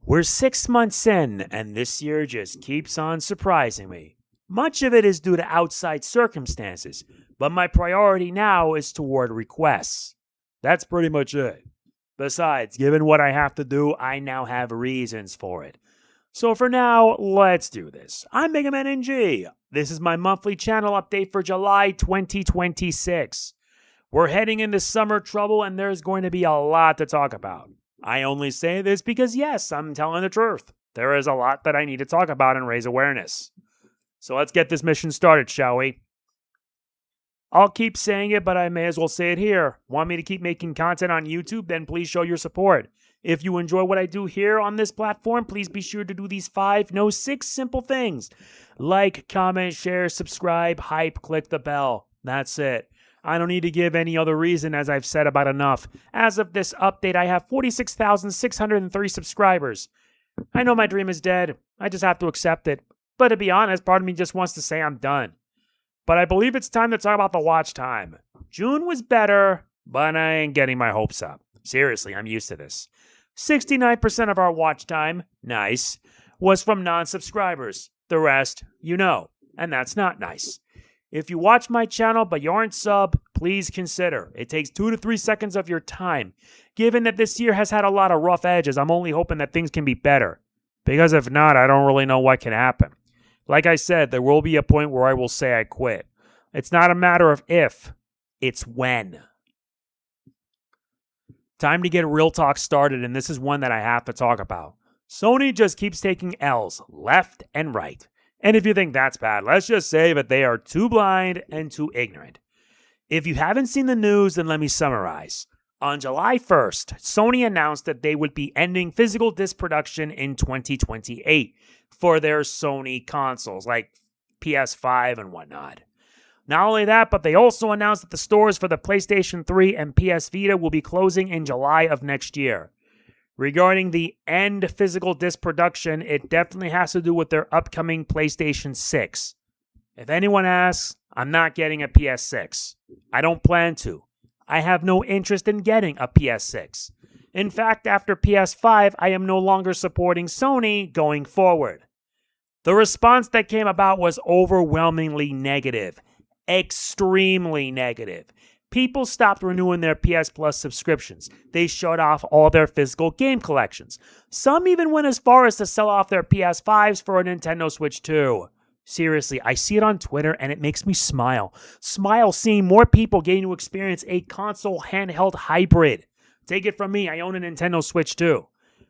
We're 6 months in, and this year just keeps on surprising me. Much of it is due to outside circumstances, but my priority now is toward requests. That's pretty much it. Besides, given what I have to do, I now have reasons for it. So for now, let's do this. I'm MegamanNG. This is my monthly channel update for July 2026. We're heading into summer trouble, and there's going to be a lot to talk about. I only say this because, yes, I'm telling the truth. There is a lot that I need to talk about and raise awareness. So let's get this mission started, shall we? I'll keep saying it, but I may as well say it here. Want me to keep making content on YouTube? Then please show your support. If you enjoy what I do here on this platform, please be sure to do these 6 simple things. Like, comment, share, subscribe, hype, click the bell. That's it. I don't need to give any other reason, as I've said about enough. As of this update, I have 46,603 subscribers. I know my dream is dead. I just have to accept it. But to be honest, part of me just wants to say I'm done. But I believe it's time to talk about the watch time. June was better, but I ain't getting my hopes up. Seriously, I'm used to this. 69% of our watch time, nice, was from non-subscribers. The rest, you know, and that's not nice. If you watch my channel but you aren't sub, please consider. It takes 2 to 3 seconds of your time. Given that this year has had a lot of rough edges, I'm only hoping that things can be better. Because if not, I don't really know what can happen. Like I said, there will be a point where I will say I quit. It's not a matter of if, it's when. Time to get real talk started, and this is one that I have to talk about. Sony just keeps taking L's left and right. And if you think that's bad, let's just say that they are too blind and too ignorant. If you haven't seen the news, then let me summarize. On July 1st, Sony announced that they would be ending physical disc production in 2028 for their Sony consoles, like PS5 and whatnot. Not only that, but they also announced that the stores for the PlayStation 3 and PS Vita will be closing in July of next year. Regarding the end physical disc production, it definitely has to do with their upcoming PlayStation 6. If anyone asks, I'm not getting a PS6. I don't plan to. I have no interest in getting a PS6. In fact, after PS5, I am no longer supporting Sony going forward. The response that came about was overwhelmingly negative. Extremely negative. People stopped renewing their PS Plus subscriptions. They shut off all their physical game collections. Some even went as far as to sell off their PS5s for a Nintendo Switch 2. Seriously, I see it on Twitter and it makes me smile. Smile seeing more people getting to experience a console handheld hybrid. Take it from me, I own a Nintendo Switch 2.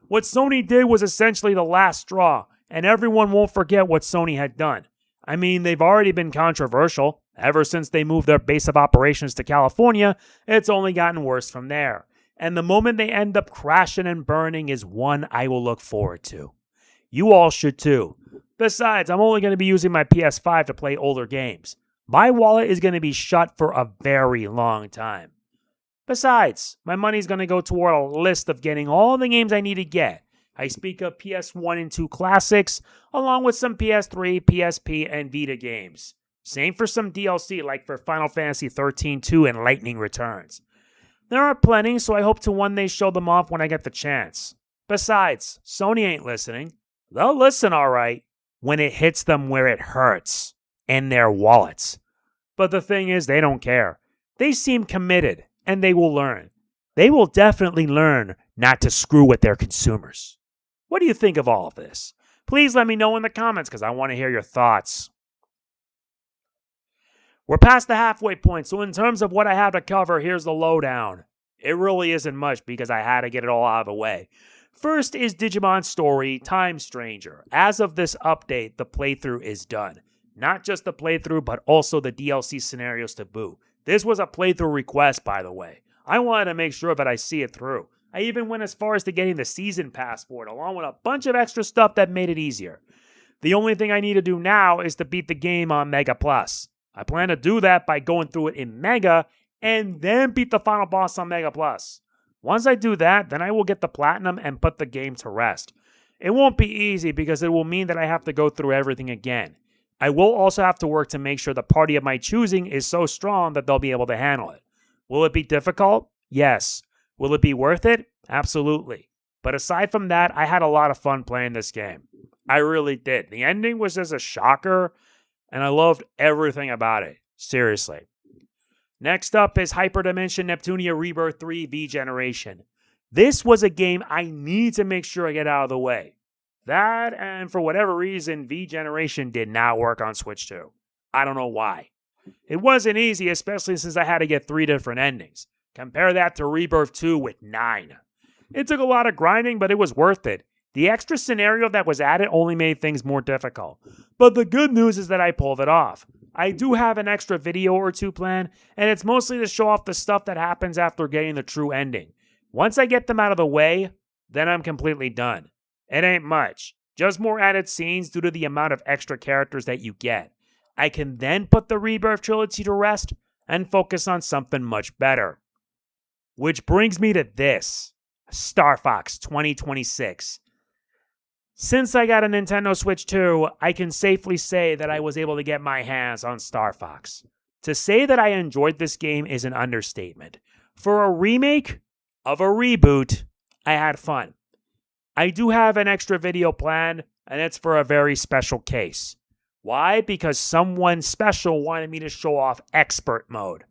What Sony did was essentially the last straw, and everyone won't forget what Sony had done. I mean, they've already been controversial. Ever since they moved their base of operations to California, it's only gotten worse from there. And the moment they end up crashing and burning is one I will look forward to. You all should too. Besides, I'm only going to be using my PS5 to play older games. My wallet is going to be shut for a very long time. Besides, my money's going to go toward a list of getting all the games I need to get. I speak of PS1 and 2 classics, along with some PS3, PSP, and Vita games. Same for some DLC like for Final Fantasy 13-2 and Lightning Returns. There are plenty, so I hope to one day show them off when I get the chance. Besides, Sony ain't listening. They'll listen alright when it hits them where it hurts, in their wallets. But the thing is, they don't care. They seem committed, and they will learn. They will definitely learn not to screw with their consumers. What do you think of all of this? Please let me know in the comments because I want to hear your thoughts. We're past the halfway point, so in terms of what I have to cover, here's the lowdown. It really isn't much because I had to get it all out of the way. First is Digimon Story Time Stranger. As of this update, the playthrough is done. Not just the playthrough, but also the DLC scenarios to boot. This was a playthrough request, by the way. I wanted to make sure that I see it through. I even went as far as to getting the season pass for it, along with a bunch of extra stuff that made it easier. The only thing I need to do now is to beat the game on Mega Plus. I plan to do that by going through it in Mega and then beat the final boss on Mega Plus. Once I do that, then I will get the Platinum and put the game to rest. It won't be easy because it will mean that I have to go through everything again. I will also have to work to make sure the party of my choosing is so strong that they'll be able to handle it. Will it be difficult? Yes. Will it be worth it? Absolutely. But aside from that, I had a lot of fun playing this game. I really did. The ending was just a shocker, and I loved everything about it. Seriously. Next up is Hyperdimension Neptunia Rebirth 3 V Generation. This was a game I need to make sure I get out of the way. That, and for whatever reason, V Generation did not work on Switch 2. I don't know why. It wasn't easy, especially since I had to get 3 different endings. Compare that to Rebirth 2 with 9. It took a lot of grinding, but it was worth it. The extra scenario that was added only made things more difficult. But the good news is that I pulled it off. I do have an extra video or two planned, and it's mostly to show off the stuff that happens after getting the true ending. Once I get them out of the way, then I'm completely done. It ain't much, just more added scenes due to the amount of extra characters that you get. I can then put the Rebirth trilogy to rest and focus on something much better. Which brings me to this, Star Fox 2026. Since I got a Nintendo Switch 2, I can safely say that I was able to get my hands on Star Fox. To say that I enjoyed this game is an understatement. For a remake of a reboot, I had fun. I do have an extra video planned, and it's for a very special case. Why? Because someone special wanted me to show off Expert mode.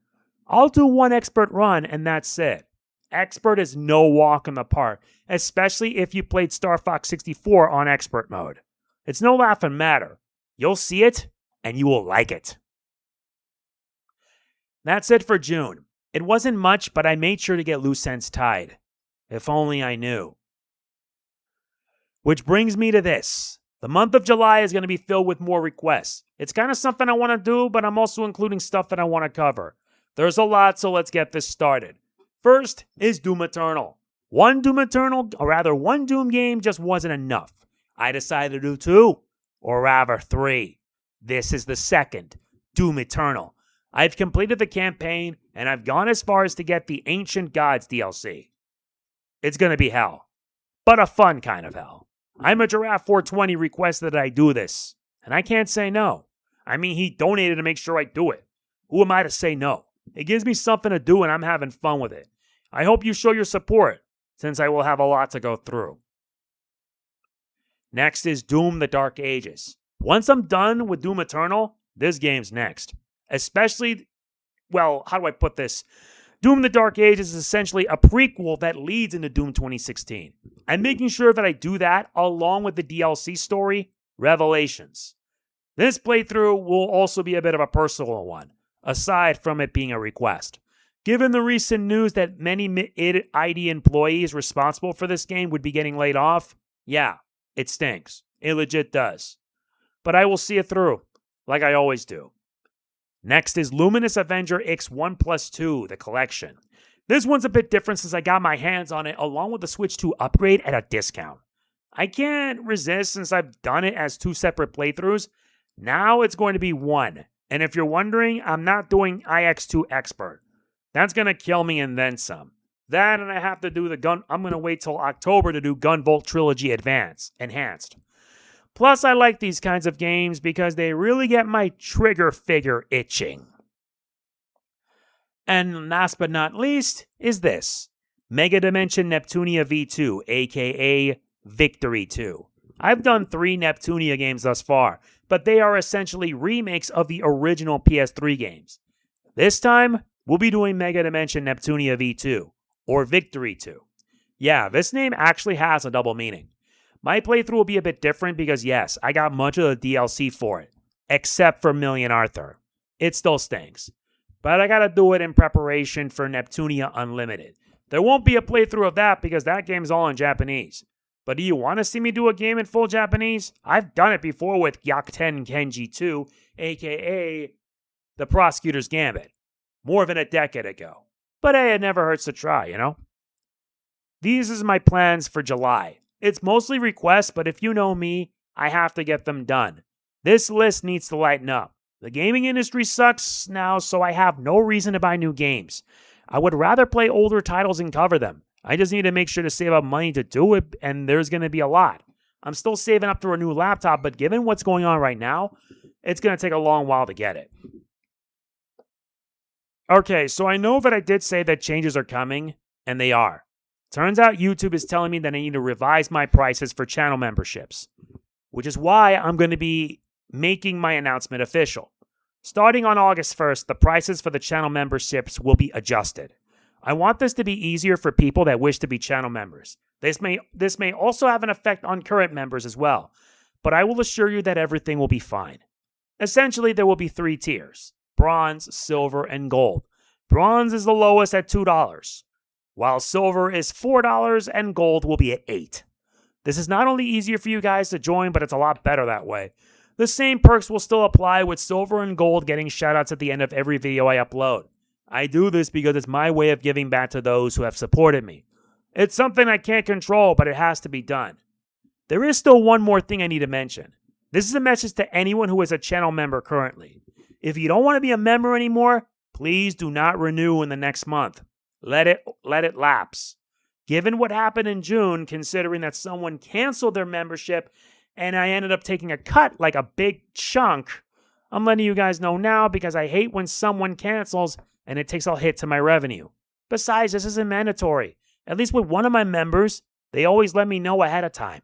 I'll do one Expert run, and that's it. Expert is no walk in the park, especially if you played Star Fox 64 on Expert mode. It's no laughing matter. You'll see it, and you will like it. That's it for June. It wasn't much, but I made sure to get loose ends tied. If only I knew. Which brings me to this. The month of July is going to be filled with more requests. It's kind of something I want to do, but I'm also including stuff that I want to cover. There's a lot, so let's get this started. First is Doom Eternal. One Doom game just wasn't enough. I decided to do 2, or rather 3. This is the second, Doom Eternal. I've completed the campaign, and I've gone as far as to get the Ancient Gods DLC. It's going to be hell, but a fun kind of hell. I'm a Giraffe 420 requested that I do this, and I can't say no. I mean, he donated to make sure I do it. Who am I to say no? It gives me something to do, and I'm having fun with it. I hope you show your support, since I will have a lot to go through. Next is Doom the Dark Ages. Once I'm done with Doom Eternal, this game's next. Especially, well, how do I put this? Doom the Dark Ages is essentially a prequel that leads into Doom 2016. I'm making sure that I do that along with the DLC story, Revelations. This playthrough will also be a bit of a personal one, aside from it being a request. Given the recent news that many ID employees responsible for this game would be getting laid off, yeah, it stinks. It legit does. But I will see it through, like I always do. Next is Luminous Avenger X1+2, the collection. This one's a bit different since I got my hands on it along with the Switch 2 upgrade at a discount. I can't resist since I've done it as 2 separate playthroughs. Now it's going to be 1. And if you're wondering, I'm not doing IX2 Expert. That's going to kill me and then some. That and I have to do I'm going to wait till October to do Gunvolt Trilogy Enhanced. Plus, I like these kinds of games because they really get my trigger finger itching. And last but not least is this. Mega Dimension Neptunia V2, aka Victory 2. I've done 3 Neptunia games thus far, but they are essentially remakes of the original PS3 games. This time, we'll be doing Mega Dimension Neptunia V2, or Victory 2. Yeah, this name actually has a double meaning. My playthrough will be a bit different because yes, I got much of the DLC for it, except for Million Arthur. It still stinks. But I gotta do it in preparation for Neptunia Unlimited. There won't be a playthrough of that because that game's all in Japanese. But do you want to see me do a game in full Japanese? I've done it before with Gyakuten Kenji 2, aka The Prosecutor's Gambit. More than a decade ago. But hey, it never hurts to try, you know? These is my plans for July. It's mostly requests, but if you know me, I have to get them done. This list needs to lighten up. The gaming industry sucks now, so I have no reason to buy new games. I would rather play older titles and cover them. I just need to make sure to save up money to do it, and there's going to be a lot. I'm still saving up for a new laptop, but given what's going on right now, it's going to take a long while to get it. Okay, so I know that I did say that changes are coming, and they are. Turns out YouTube is telling me that I need to revise my prices for channel memberships, which is why I'm going to be making my announcement official. Starting on August 1st, the prices for the channel memberships will be adjusted. I want this to be easier for people that wish to be channel members. This may also have an effect on current members as well, but I will assure you that everything will be fine. Essentially, there will be 3 tiers: bronze, silver, and gold. Bronze is the lowest at $2, while silver is $4 and gold will be at $8. This is not only easier for you guys to join, but it's a lot better that way. The same perks will still apply, with silver and gold getting shoutouts at the end of every video I upload. I do this because it's my way of giving back to those who have supported me. It's something I can't control, but it has to be done. There is still one more thing I need to mention. This is a message to anyone who is a channel member currently. If you don't want to be a member anymore, please do not renew in the next month. Let it lapse. Given what happened in June, considering that someone canceled their membership and I ended up taking a cut, like a big chunk, I'm letting you guys know now because I hate when someone cancels and it takes a hit to my revenue. Besides, this isn't mandatory. At least with one of my members, they always let me know ahead of time.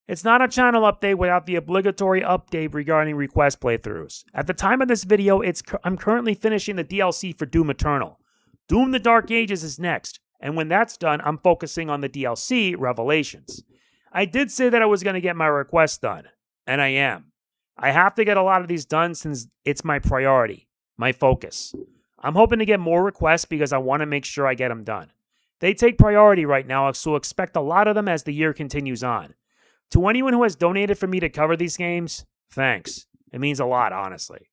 It's not a channel update without the obligatory update regarding request playthroughs. At the time of this video, I'm currently finishing the DLC for Doom Eternal. Doom the Dark Ages is next, and when that's done, I'm focusing on the DLC, Revelations. I did say that I was going to get my requests done, and I am. I have to get a lot of these done since it's my priority, my focus. I'm hoping to get more requests because I want to make sure I get them done. They take priority right now, so expect a lot of them as the year continues on. To anyone who has donated for me to cover these games, thanks. It means a lot, honestly.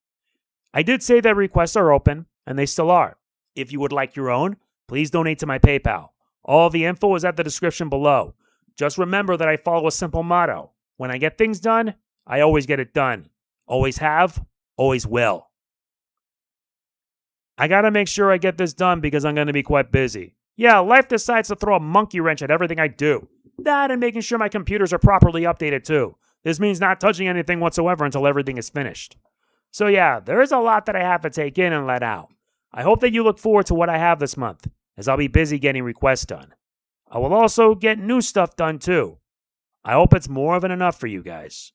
I did say that requests are open, and they still are. If you would like your own, please donate to my PayPal. All the info is at the description below. Just remember that I follow a simple motto. When I get things done, I always get it done. Always have, always will. I gotta make sure I get this done because I'm gonna be quite busy. Yeah, life decides to throw a monkey wrench at everything I do. That and making sure my computers are properly updated too. This means not touching anything whatsoever until everything is finished. So yeah, there is a lot that I have to take in and let out. I hope that you look forward to what I have this month, as I'll be busy getting requests done. I will also get new stuff done too. I hope it's more than enough for you guys.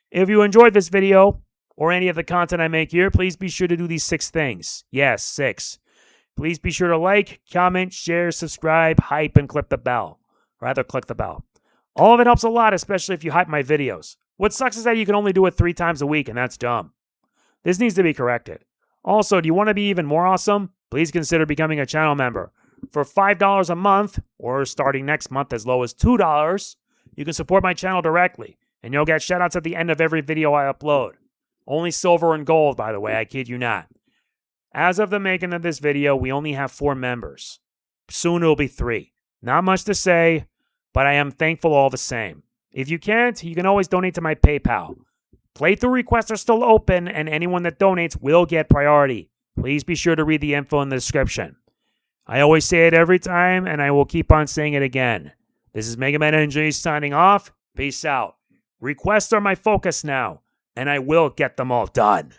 If you enjoyed this video, or any of the content I make here, please be sure to do these 6 things. Yes, 6. Please be sure to like, comment, share, subscribe, hype, and click the bell. Rather, click the bell. All of it helps a lot, especially if you hype my videos. What sucks is that you can only do it 3 times a week, and that's dumb. This needs to be corrected. Also, do you want to be even more awesome? Please consider becoming a channel member. For $5 a month, or starting next month as low as $2, you can support my channel directly, and you'll get shoutouts at the end of every video I upload. Only silver and gold, by the way, I kid you not. As of the making of this video, we only have 4 members. Soon it'll be 3. Not much to say, but I am thankful all the same. If you can't, you can always donate to my PayPal. Playthrough requests are still open, and anyone that donates will get priority. Please be sure to read the info in the description. I always say it every time, and I will keep on saying it again. This is MegamanNG signing off. Peace out. Requests are my focus now, and I will get them all done.